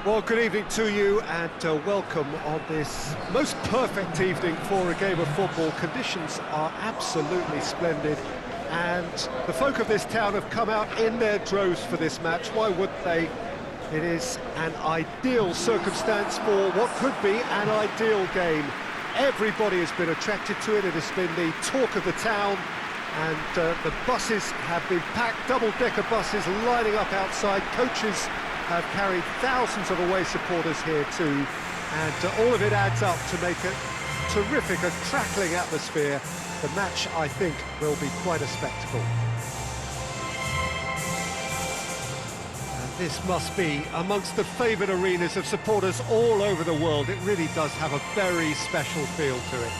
Well, good evening to you and welcome on this most perfect evening for a game of football. Conditions are absolutely splendid and the folk of this town have come out in their droves for this match. Why would they? It is an ideal circumstance for what could be an ideal game. Everybody has been attracted to it. It has been the talk of the town, and the buses have been packed, double-decker buses lining up outside. Coaches have carried thousands of away supporters here too, and all of it adds up to make a terrific, a crackling atmosphere. The match, I think, will be quite a spectacle. And this must be amongst the favoured arenas of supporters all over the world. It really does have a very special feel to it.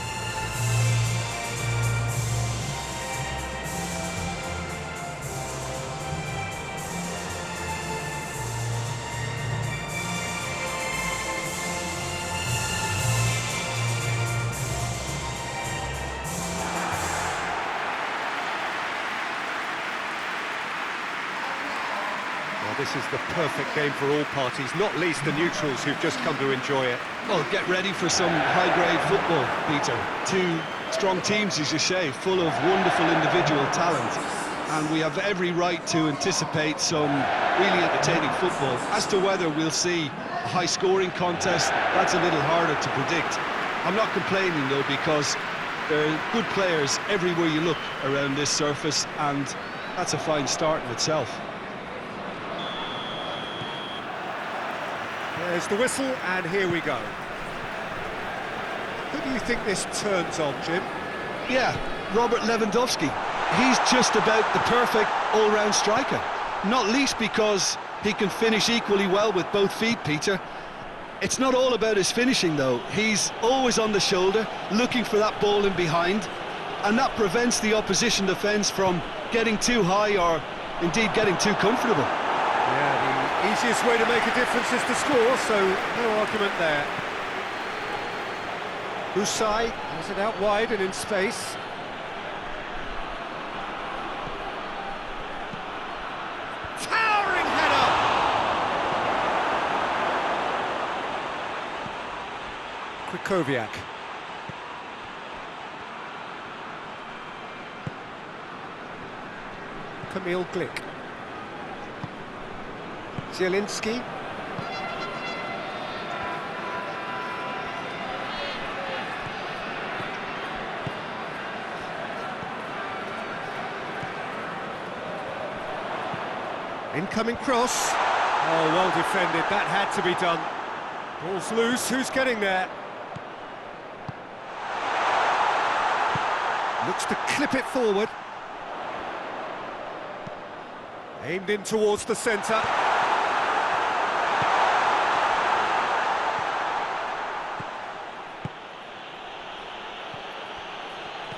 This is the perfect game for all parties, not least the neutrals who've just come to enjoy it. Well, get ready for some high-grade football, Peter. Two strong teams, as you say, full of wonderful individual talent. And we have every right to anticipate some really entertaining football. As to whether we'll see a high-scoring contest, that's a little harder to predict. I'm not complaining, though, because there are good players everywhere you look around this surface, and that's a fine start in itself. There's the whistle, and here we go. Who do you think this turns on, Jim? Yeah, Robert Lewandowski. He's just about the perfect all-round striker. Not least because he can finish equally well with both feet, Peter. It's not all about his finishing, though. He's always on the shoulder, looking for that ball in behind, and that prevents the opposition defence from getting too high or indeed getting too comfortable. Yeah, the easiest way to make a difference is to score, so no argument there. Usai has it out wide and in space. Towering header! Krychowiak. Kamil Glik. Zielinski. Incoming cross. Oh, well defended. That had to be done. Ball's loose. Who's getting there? Looks to clip it forward. Aimed in towards the centre.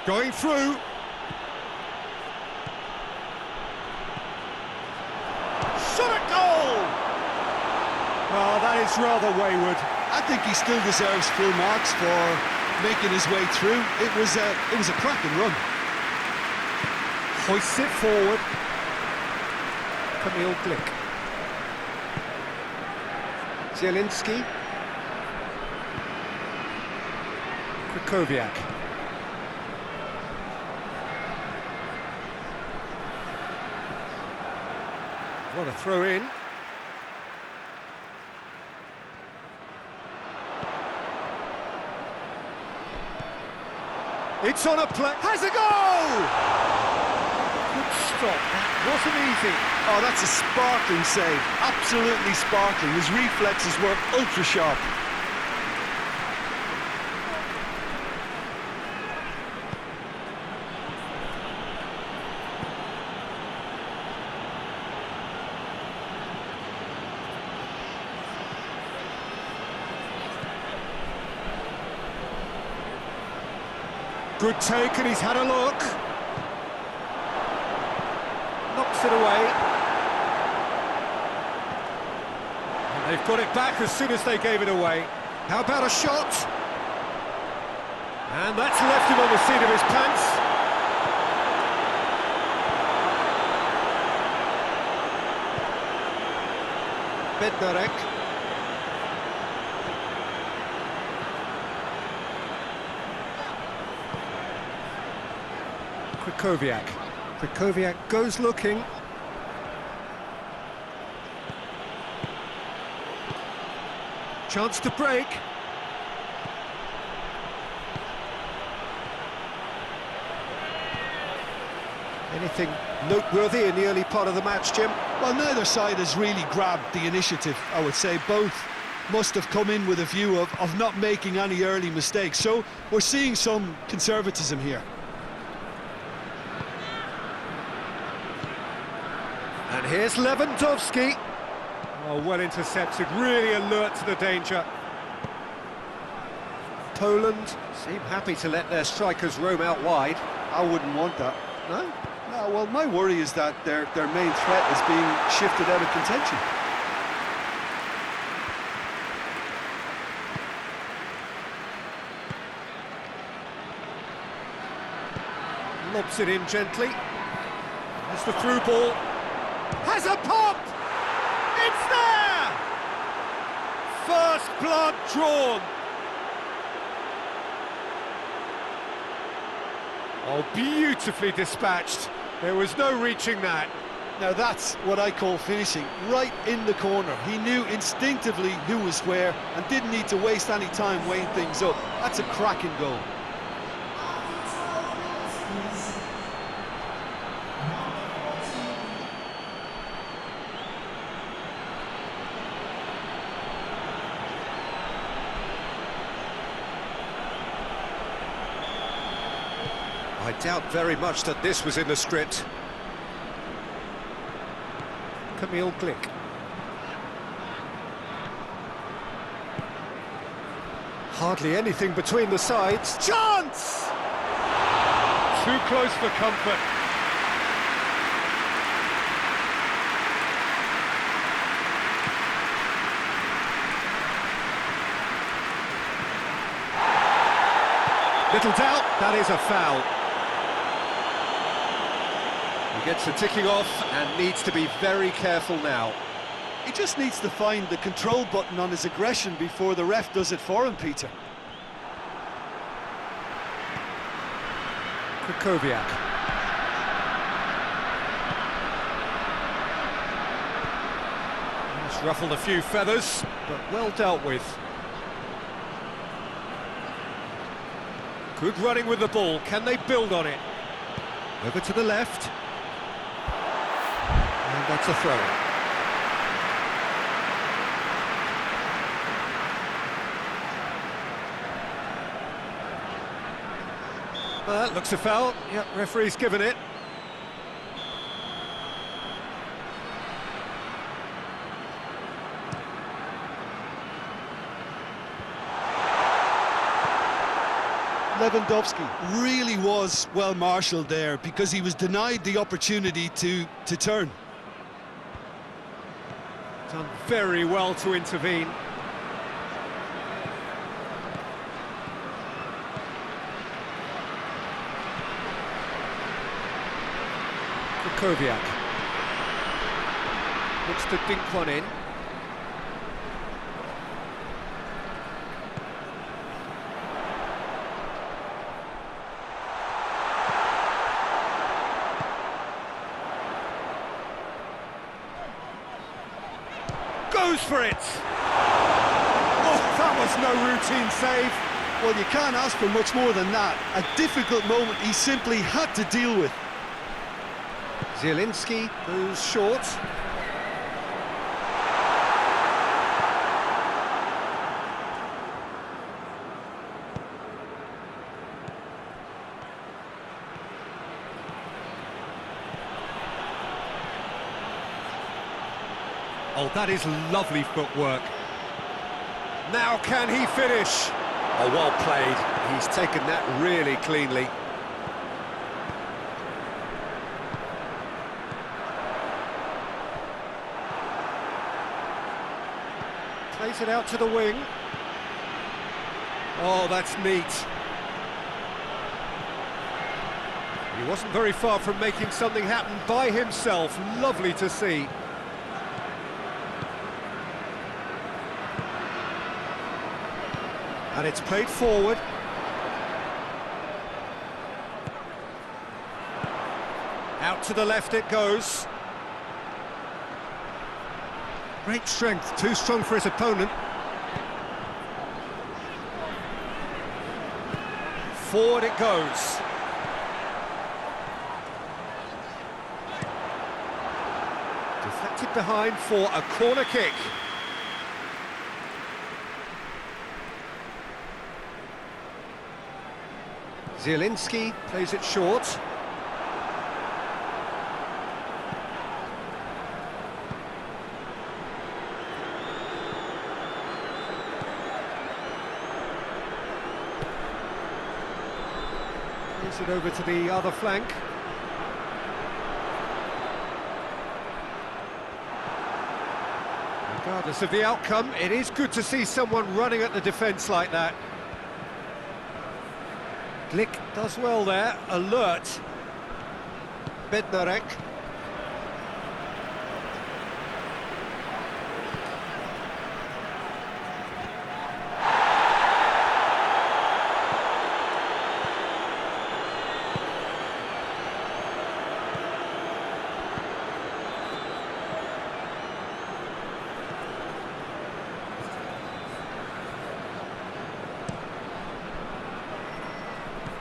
Going through. Shot at goal! Oh, that is rather wayward. I think he still deserves full marks for making his way through. It was a cracking run. Hoists it forward. Kamil Glik. Zielinski. Krychowiak. What a throw in. It's on a play. Has a goal! Good stop. That wasn't easy. Oh, that's a sparkling save. Absolutely sparkling. His reflexes were ultra sharp. Good take, and he's had a look. Knocks it away. And they've got it back as soon as they gave it away. How about a shot? And that's left him on the seat of his pants. Bednarek. Krychowiak. Krychowiak goes looking. Chance to break. Anything noteworthy in the early part of the match, Jim? Well, neither side has really grabbed the initiative, I would say. Both must have come in with a view of not making any early mistakes. So we're seeing some conservatism here. And here's Lewandowski. Oh, well intercepted, really alert to the danger. Poland seem happy to let their strikers roam out wide. I wouldn't want that. No? No, well, my worry is that their main threat is being shifted out of contention. Lobs it in gently. That's the through ball. Has a pop! It's there! First blood drawn. Oh, beautifully dispatched. There was no reaching that. Now that's what I call finishing, right in the corner. He knew instinctively who was where and didn't need to waste any time weighing things up. That's a cracking goal. I doubt very much that this was in the script. Camille Glick. Hardly anything between the sides. Chance! Too close for comfort. Little doubt, that is a foul. He gets the ticking off and needs to be very careful now. He just needs to find the control button on his aggression before the ref does it for him, Peter. Krychowiak. He's ruffled a few feathers, but well dealt with. Good running with the ball. Can they build on it? Over to the left. And that's a throw. That looks a foul. Yep, referee's given it. Lewandowski really was well marshalled there because he was denied the opportunity to turn. Done very well to intervene. Krychowiak. Looks to dink one in. Goes for it! Oh, that was no routine save. Well, you can't ask for much more than that. A difficult moment he simply had to deal with. Zielinski goes short. Oh, that is lovely footwork. Now can he finish? Oh, well played. He's taken that really cleanly. Plays it out to the wing. Oh, that's neat. He wasn't very far from making something happen by himself. Lovely to see. And it's played forward. Out to the left it goes. Great strength, too strong for his opponent. Forward it goes. Deflected behind for a corner kick. Zielinski plays it short. Plays it over to the other flank. Regardless of the outcome, it is good to see someone running at the defence like that. Glick does well there, alert. Bednarek.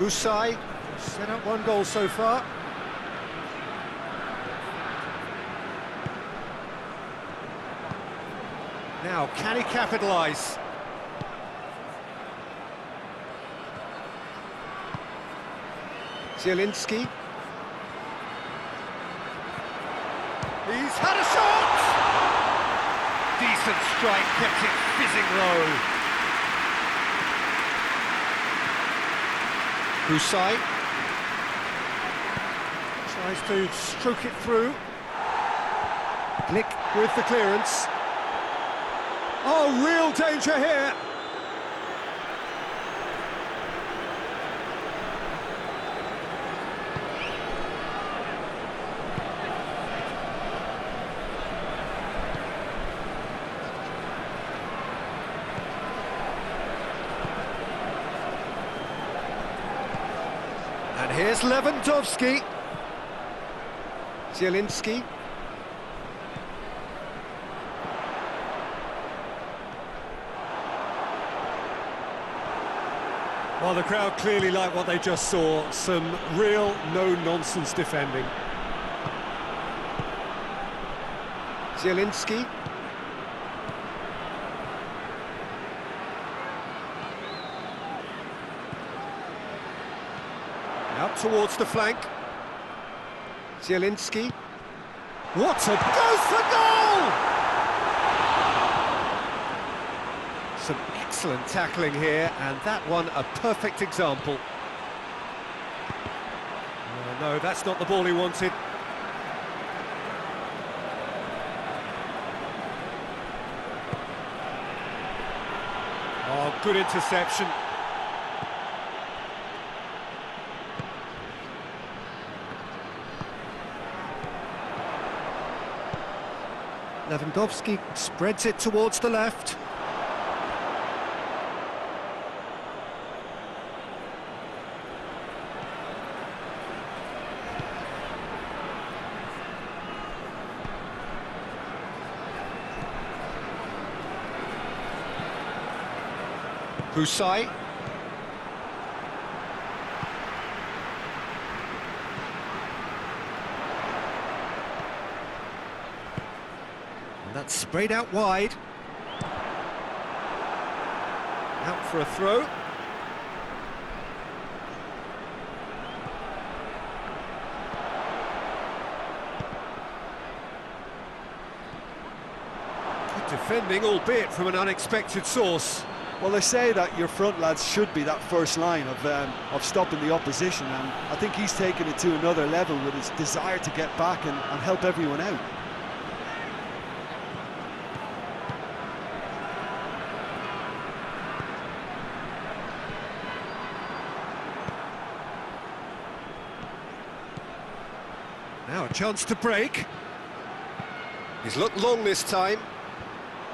Usai set up one goal so far. Now, can he capitalise? Zielinski. He's had a shot! Decent strike, kept it fizzing low. Usai tries to stroke it through. Glick with the clearance. Oh, real danger here. And here's Lewandowski. Zielinski. Well, the crowd clearly like what they just saw. Some real no-nonsense defending. Zielinski. Out towards the flank. Zielinski. What a goes for goal! Some excellent tackling here, and that one a perfect example. Oh, no, that's not the ball he wanted. Oh, good interception. Lewandowski spreads it towards the left. Usai. And that's sprayed out wide. Out for a throw. Good defending, albeit from an unexpected source. Well, they say that your front lads should be that first line of stopping the opposition, and I think he's taken it to another level with his desire to get back and help everyone out. Now a chance to break. He's looked long this time.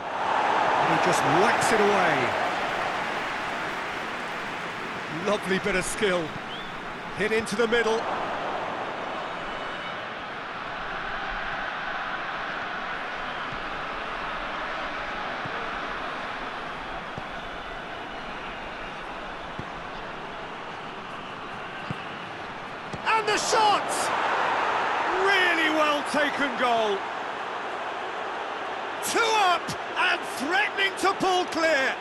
And he just whacks it away. Lovely bit of skill. Hit into the middle. And the shot! Really well taken goal. 2 up and threatening to pull clear.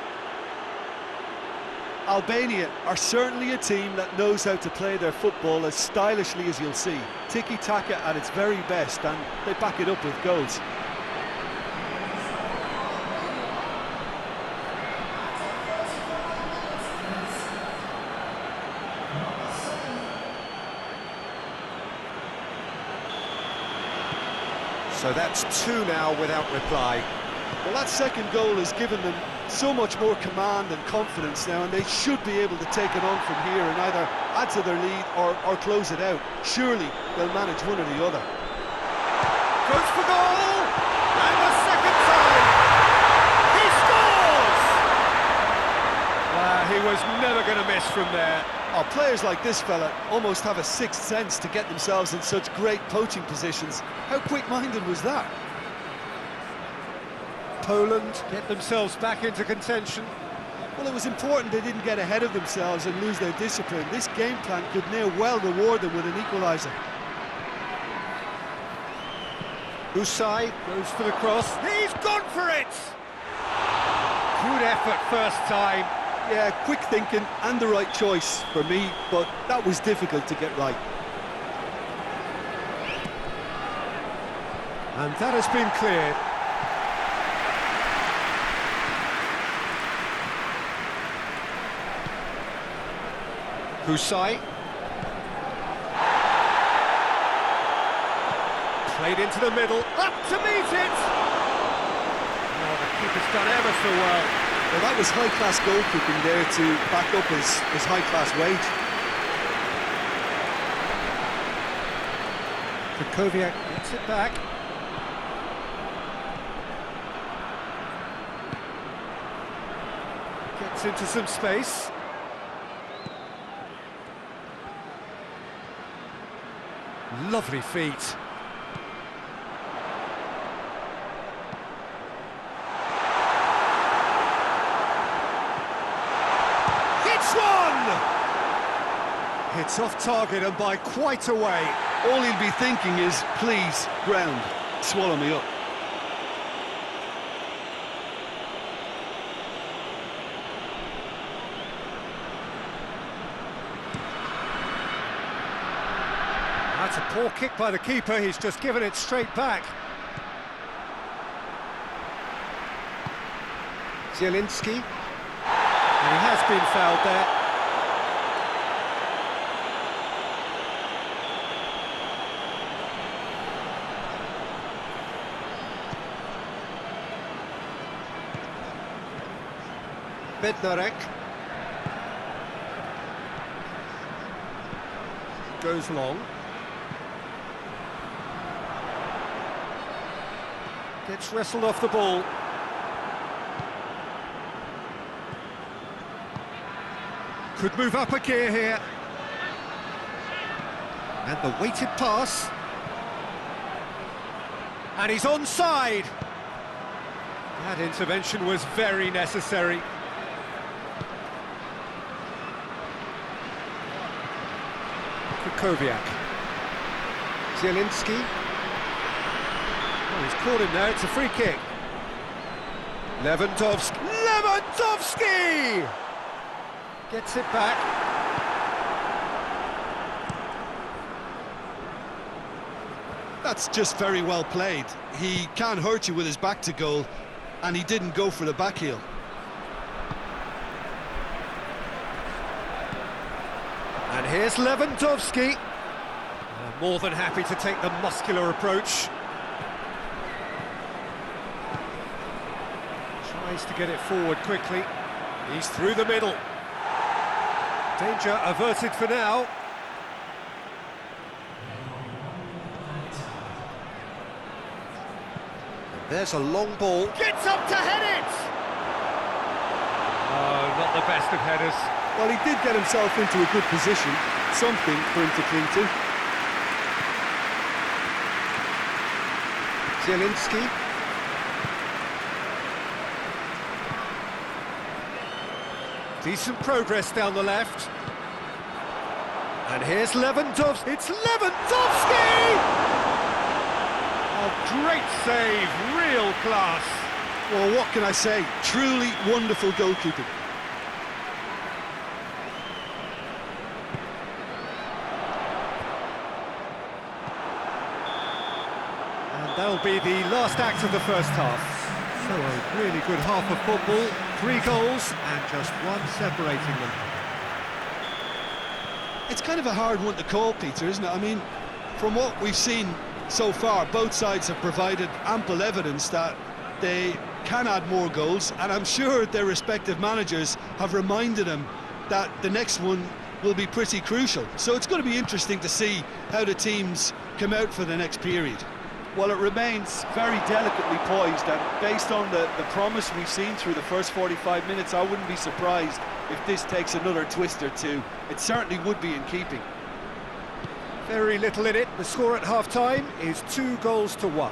Albania are certainly a team that knows how to play their football as stylishly as you'll see. Tiki-taka at its very best, and they back it up with goals. So that's 2 now without reply. Well, that second goal has given them so much more command and confidence now, and they should be able to take it on from here and either add to their lead or close it out. Surely they'll manage one or the other. Goes for goal! And the second time! He scores! He was never going to miss from there. Oh, players like this fella almost have a sixth sense to get themselves in such great poaching positions. How quick-minded was that? Poland get themselves back into contention. Well, it was important they didn't get ahead of themselves and lose their discipline. This game plan could now well reward them with an equaliser. Usai goes for the cross. He's gone for it! Good effort first time. Yeah, quick thinking and the right choice for me, but that was difficult to get right. And that has been cleared. Usai. Played into the middle, up to meet it! Oh, the keeper's done ever so well. Well, that was high-class goalkeeping there to back up his high-class wage. Kukoviak gets it back. Gets into some space. Lovely feet. It's off target and by quite a way. All he'll be thinking is, please, ground, swallow me up. That's a poor kick by the keeper, he's just given it straight back. Zielinski. And he has been fouled there. Bednarek goes long, gets wrestled off the ball. Could move up a gear here, and the weighted pass, and he's onside. That intervention was very necessary. Kukoviak. Zielinski. Oh, he's caught him there, it's a free kick. Lewandowski. Lewandowski! Gets it back. That's just very well played. He can't hurt you with his back to goal, and he didn't go for the back heel. And here's Lewandowski. More than happy to take the muscular approach. Tries to get it forward quickly. He's through the middle. Danger averted for now. There's a long ball. Gets up to head it! Oh, not the best of headers. Well, he did get himself into a good position, something for him to cling to. Zielinski. Decent progress down the left. And here's Lewandowski. It's Lewandowski! Oh, great save, real class. Well, what can I say? Truly wonderful goalkeeping. And that'll be the last act of the first half. So a really good half of football, 3 goals and just one separating them. It's kind of a hard one to call, Peter, isn't it? I mean, from what we've seen so far, both sides have provided ample evidence that they can add more goals, and I'm sure their respective managers have reminded them that the next one will be pretty crucial. So it's going to be interesting to see how the teams come out for the next period. Well, it remains very delicately poised, and based on the promise we've seen through the first 45 minutes, I wouldn't be surprised if this takes another twist or two. It certainly would be in keeping. Very little in it. The score at half-time is 2 goals to 1.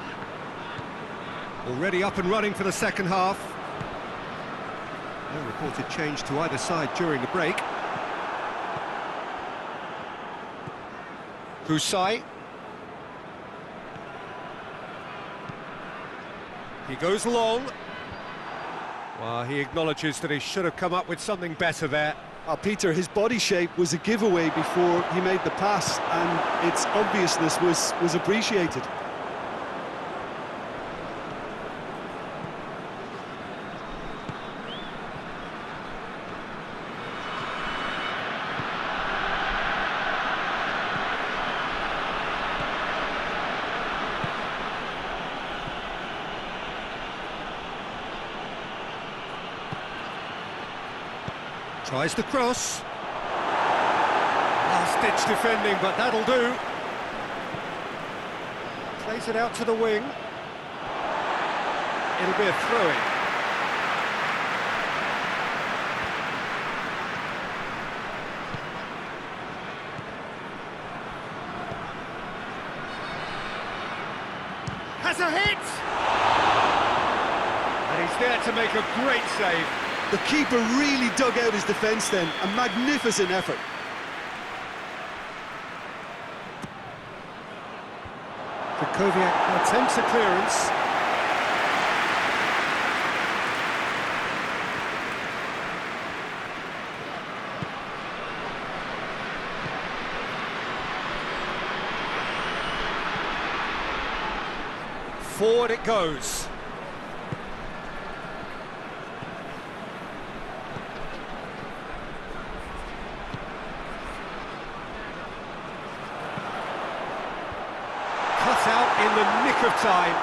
Already up and running for the second half. No reported change to either side during the break. Husai. He goes long. Well, he acknowledges that he should have come up with something better there. Peter, his body shape was a giveaway before he made the pass, and its obviousness was appreciated. Tries the cross. Last-ditch defending, but that'll do. Plays it out to the wing. It'll be a throw-in. Has a hit! And he's there to make a great save. The keeper really dug out his defence then, a magnificent effort. Koviak attempts a clearance. Forward it goes. Out in the nick of time.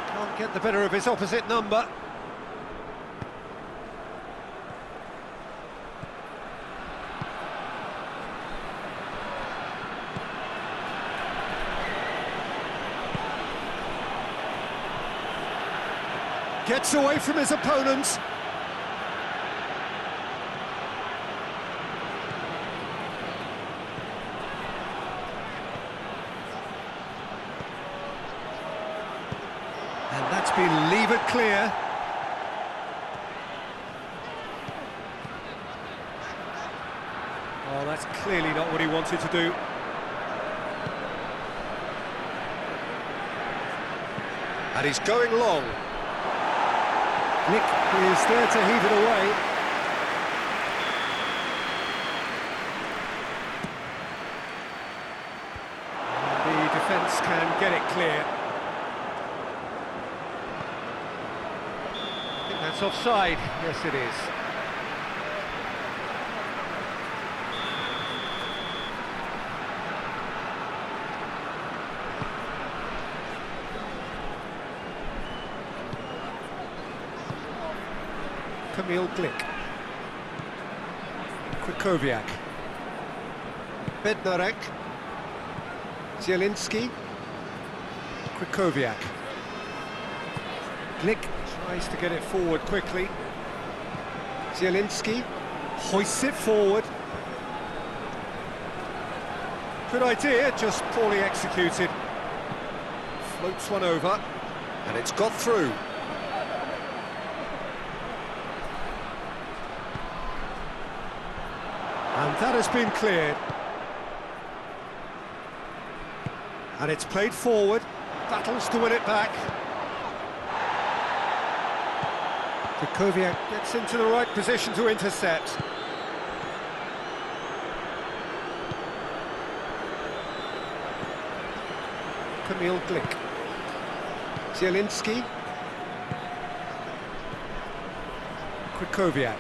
Can't get the better of his opposite number. Gets away from his opponents. And that's been levered clear. Oh, that's clearly not what he wanted to do. And he's going long. Nick is there to heave it away. And the defence can get it clear. That's offside. Yes, it is. Kamil Glick. Krychowiak. Bednarek. Zielinski. Krychowiak. Glick tries to get it forward quickly. Zielinski hoists it forward. Good idea, just poorly executed. Floats one over, and it's got through. And that has been cleared. And it's played forward. Battles to win it back. Kukoviak gets into the right position to intercept. Kamil Glik. Zielinski. Kukoviak.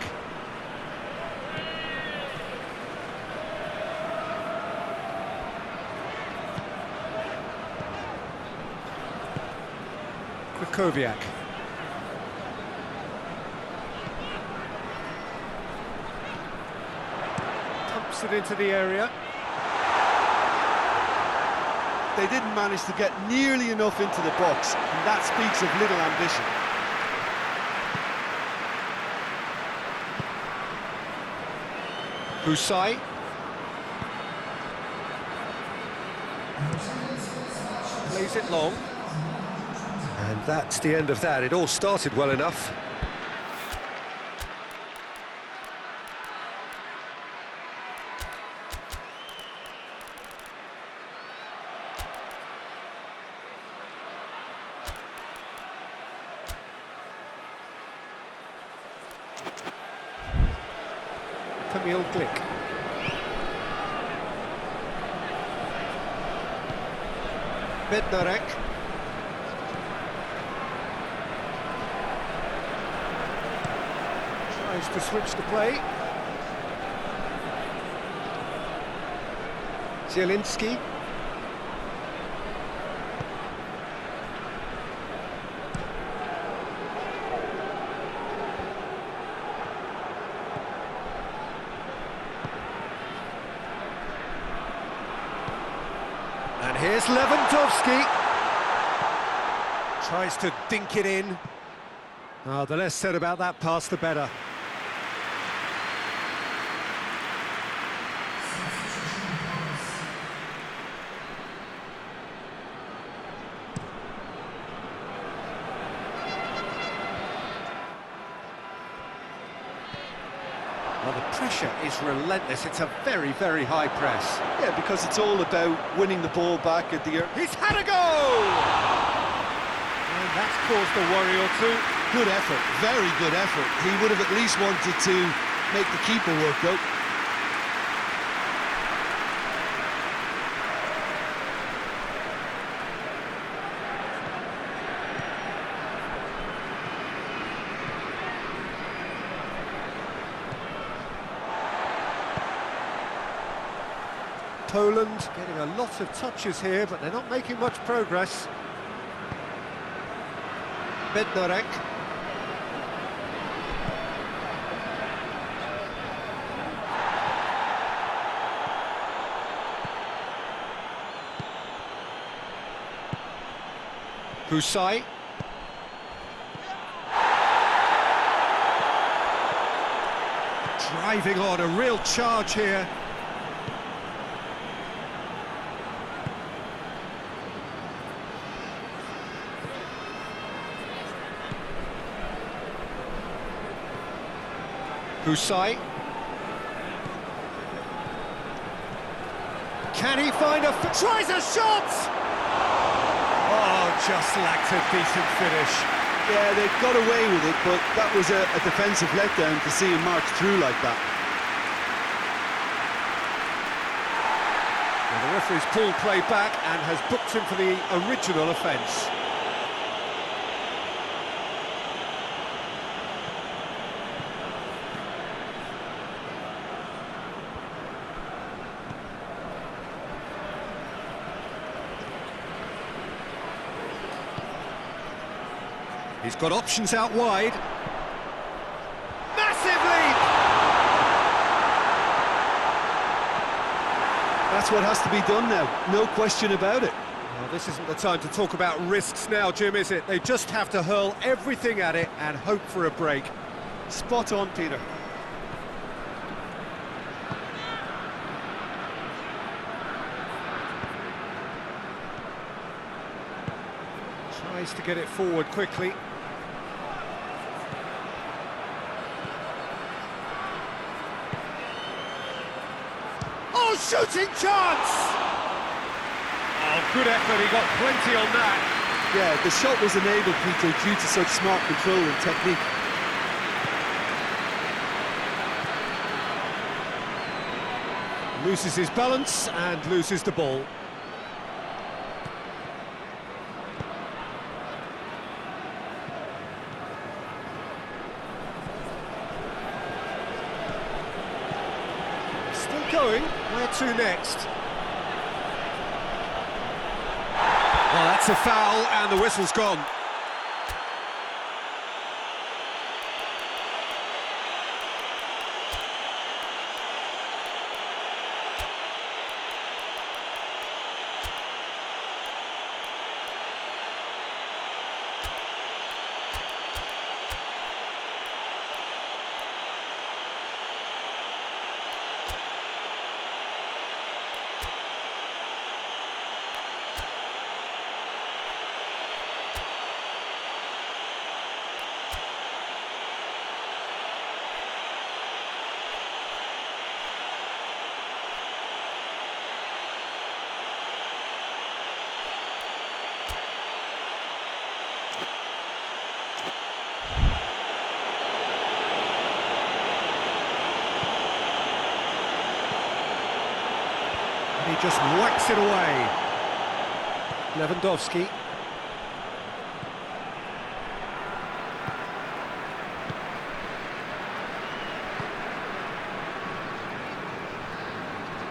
Kukoviak. Pumps it into the area. They didn't manage to get nearly enough into the box, and that speaks of little ambition. Husai. Plays it long. And that's the end of that. It all started well enough. Kamil Glik. Bednarek. Tries to switch the play. Zielinski. And here's Lewandowski. Tries to dink it in. Oh, the less said about that pass, the better. Well, the pressure is relentless. It's a very, very high press. Yeah, because it's all about winning the ball back at the... He's had a go! And that's caused a worry or two. Good effort, very good effort. He would have at least wanted to make the keeper work, though. Poland getting a lot of touches here, but they're not making much progress. Bednarek. Husai. Driving on, a real charge here. Husai. Can he find a... tries a shot! Oh, just lacked a decent finish. Yeah, they got away with it, but that was a defensive letdown to see him march through like that. Well, the referee's pulled play back and has booked him for the original offence. He's got options out wide. Massive leap! That's what has to be done now, no question about it. Well, this isn't the time to talk about risks now, Jim, is it? They just have to hurl everything at it and hope for a break. Spot on, Peter. Tries to get it forward quickly. shooting chance! Oh, good effort, he got plenty on that. Yeah, the shot was enabled, Peter, due to such smart control and technique. Loses his balance and loses the ball. Still going, where to next? Oh, that's a foul and the whistle's gone. He just whacks it away. Lewandowski.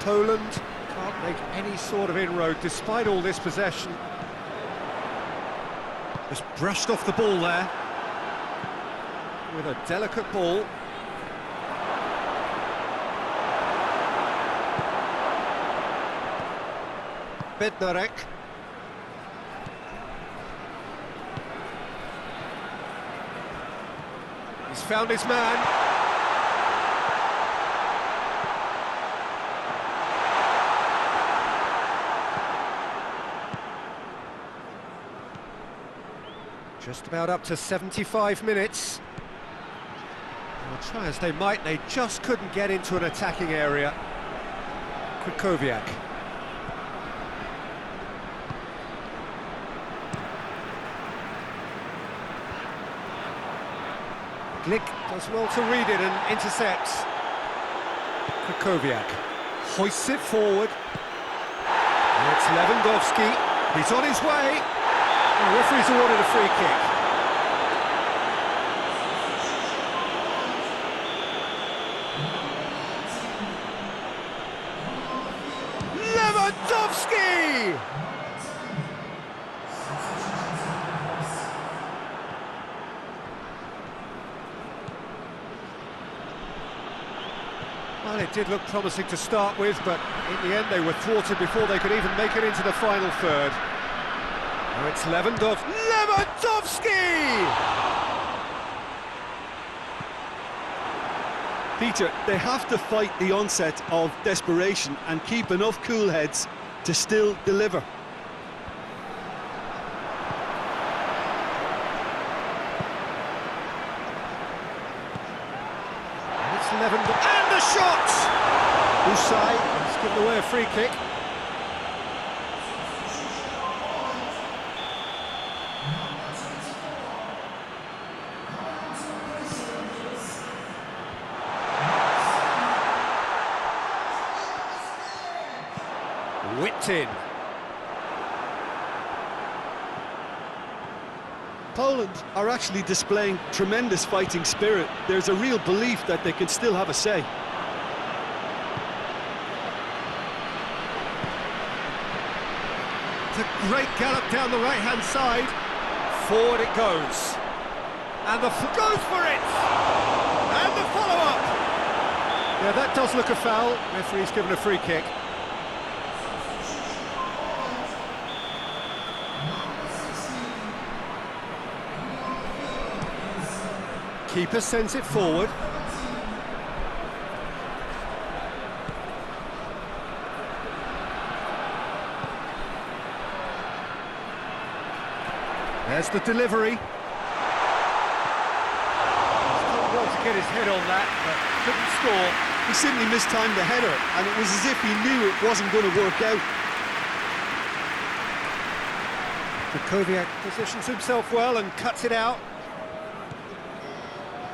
Poland can't make any sort of inroad despite all this possession. Just brushed off the ball there. With a delicate ball. Bednarek. He's found his man. Just about up to 75 minutes. Well, try as they might, they just couldn't get into an attacking area. Krychowiak. Glick does well to read it and intercepts. Krychowiak hoists it forward. And it's Lewandowski. He's on his way. The referee's awarded a free kick. Lewandowski! Well, it did look promising to start with, but in the end they were thwarted before they could even make it into the final third. Now it's Lewandowski! Peter, they have to fight the onset of desperation and keep enough cool heads to still deliver. It's Lewandowski, and the shot! Usai has given away a free kick. Whipped in. Poland are actually displaying tremendous fighting spirit. There's a real belief that they can still have a say. It's a great gallop down the right-hand side. Forward it goes. And goes for it! And the follow-up! Yeah, that does look a foul. Referee's given a free kick. Keeper sends it forward. There's the delivery. He's done well to get his head on that, but couldn't score. He simply mistimed the header, and it was as if he knew it wasn't going to work out. Koviak positions himself well and cuts it out.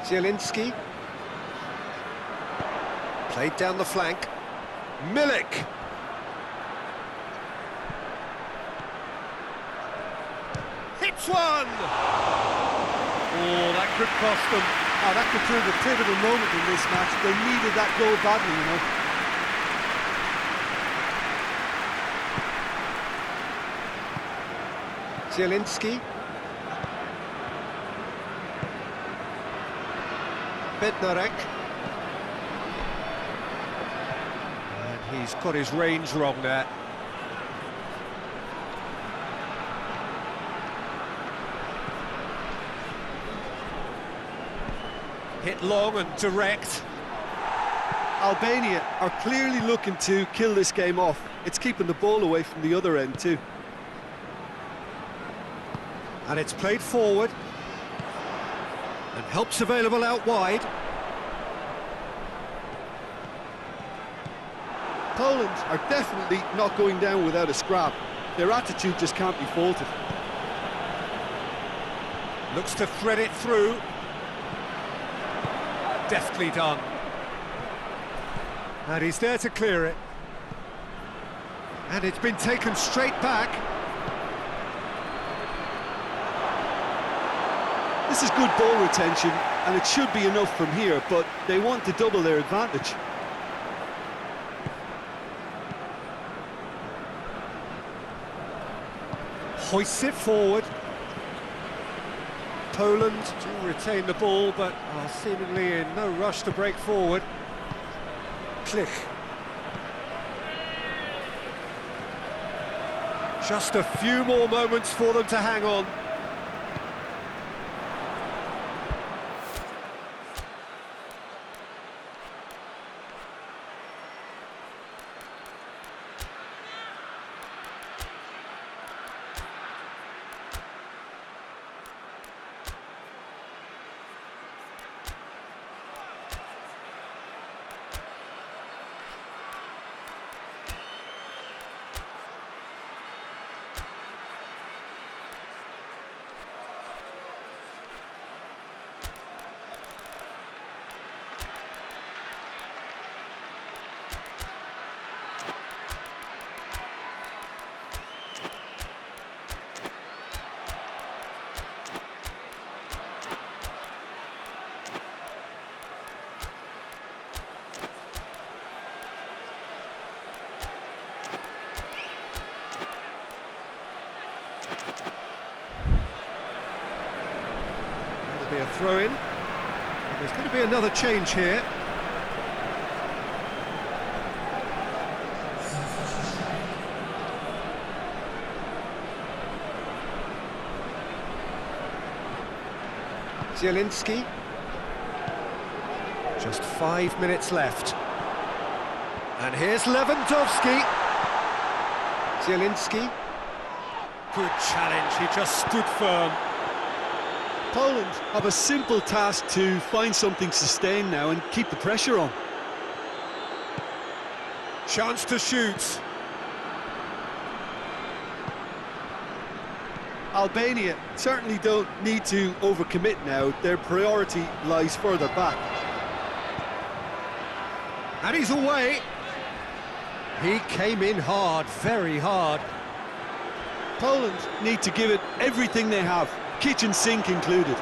Zielinski. Played down the flank. Milik. Hits one! Oh, that could cost them. Oh, that could prove a pivotal moment in this match. They needed that goal badly, you know. Zielinski. Bednarek. And he's got his range wrong there. Hit long and direct. Albania are clearly looking to kill this game off. It's keeping the ball away from the other end too. And it's played forward. And help's available out wide. Poland are definitely not going down without a scrap. Their attitude just can't be faulted. Looks to thread it through. Deftly done. And he's there to clear it. And it's been taken straight back. This is good ball retention, and it should be enough from here, but they want to double their advantage. Hoists it forward. Poland do retain the ball, but are seemingly in no rush to break forward. Klich. Just a few more moments for them to hang on. Be a throw-in. There's going to be another change here. Zielinski. Just 5 minutes left. And here's Lewandowski. Zielinski. Good challenge, he just stood firm. Poland have a simple task to find something sustained now and keep the pressure on. Chance to shoot. Albania certainly don't need to overcommit now. Their priority lies further back. And he's away. He came in hard, very hard. Poland need to give it everything they have, kitchen sink included.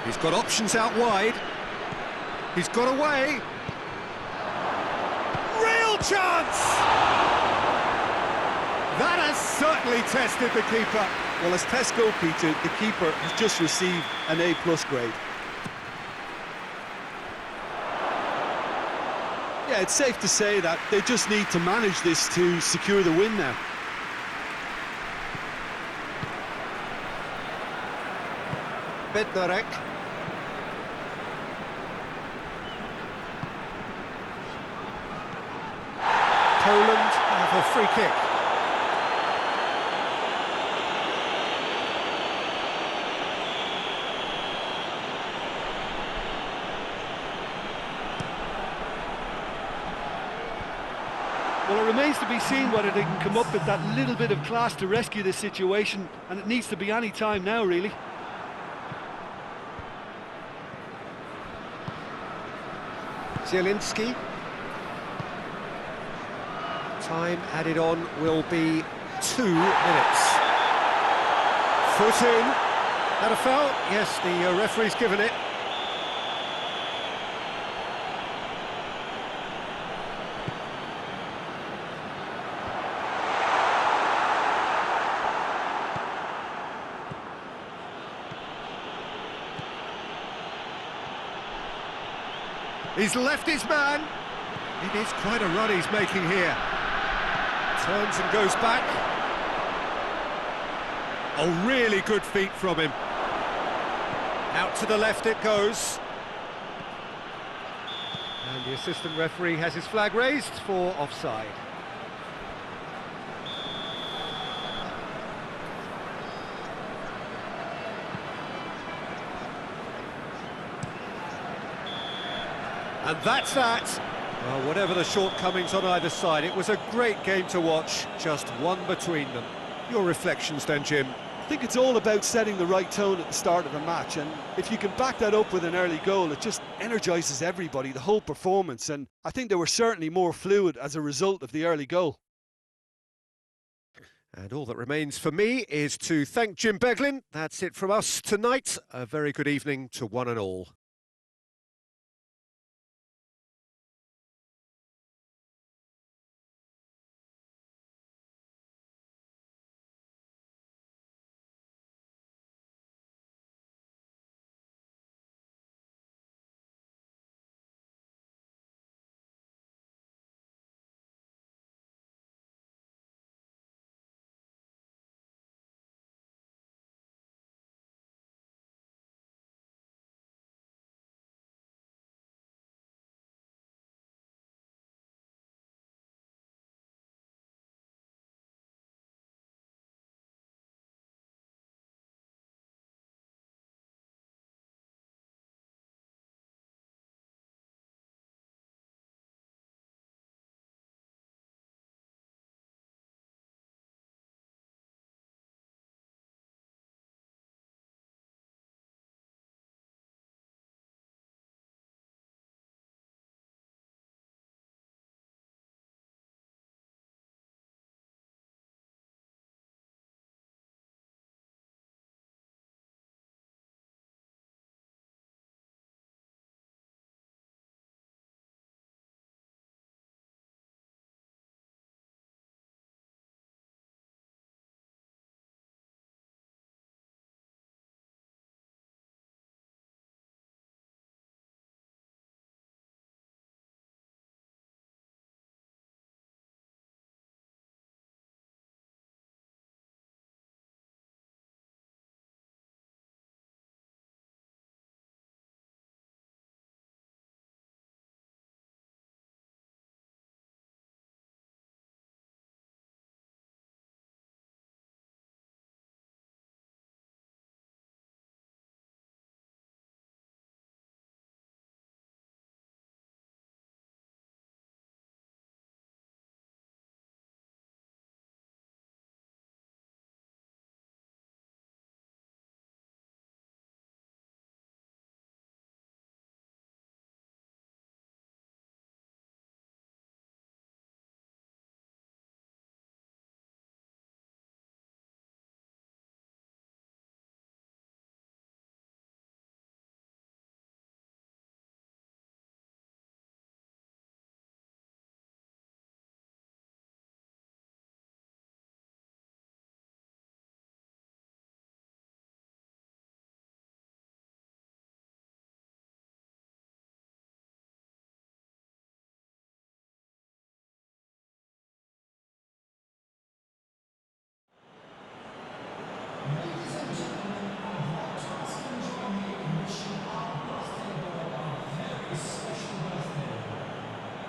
He's got options out wide. He's got away. Real chance! That has certainly tested the keeper. Well, as tests go, Peter, the keeper has just received an A+ grade. Yeah, it's safe to say that they just need to manage this to secure the win now. Bednarek. Poland have a free kick. Well, it remains to be seen whether they can come up with that little bit of class to rescue this situation, and it needs to be any time now, really. Zielinski. Time added on will be 2 minutes. Foot in. That a foul? Yes, the referee's given it. He's left his man. It is quite a run he's making here. Turns and goes back. Oh, really good feet from him. Out to the left it goes. And the assistant referee has his flag raised for offside. And that's that. Well, whatever the shortcomings on either side, it was a great game to watch, just one between them. Your reflections then, Jim? I think it's all about setting the right tone at the start of a match, and if you can back that up with an early goal, it just energises everybody, the whole performance, and I think they were certainly more fluid as a result of the early goal. And all that remains for me is to thank Jim Beglin. That's it from us tonight. A very good evening to one and all.